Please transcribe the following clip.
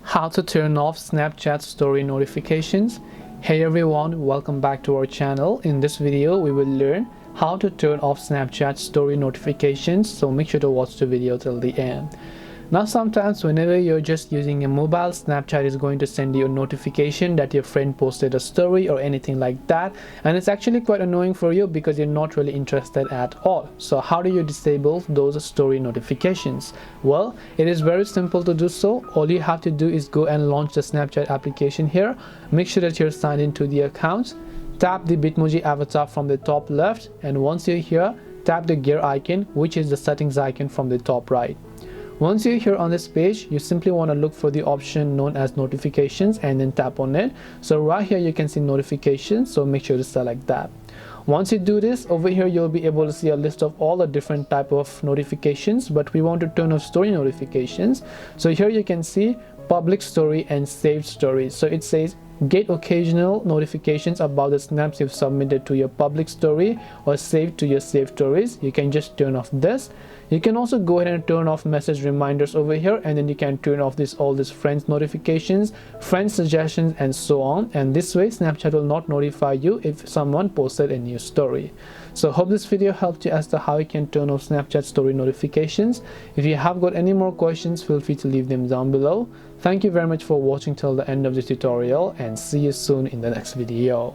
How to turn off Snapchat story notifications. Hey everyone, welcome back to our channel. In this video we will learn how to turn off Snapchat story notifications, so make sure to watch the video till the end. Now sometimes whenever you're just using a mobile, Snapchat is going to send you a notification that your friend posted a story or anything like that, and it's actually quite annoying for you because you're not really interested at all. So how do you disable those story notifications? Well, it is very simple to do so. All you have to do is go and launch the Snapchat application here. Make sure that you're signed into the account. Tap the Bitmoji avatar from the top left, and once you're here, tap the gear icon, which is the settings icon from the top right. Once you're here on this page, you simply want to look for the option known as notifications and then tap on it. So right here you can see notifications, so make sure to select that. Once you do this, over here you'll be able to see a list of all the different type of notifications, but we want to turn off story notifications. So here you can see public story and saved stories. So it says get occasional notifications about the snaps you've submitted to your public story or saved to your saved stories. You can just turn off this. You can also go ahead and turn off message reminders over here, and then you can turn off all these friends notifications, friend suggestions, and so on. And this way Snapchat will not notify you if someone posted a new story. So hope this video helped you as to how you can turn off Snapchat story notifications. If you have got any more questions, feel free to leave them down below. Thank you very much for watching till the end of this tutorial, and see you soon in the next video.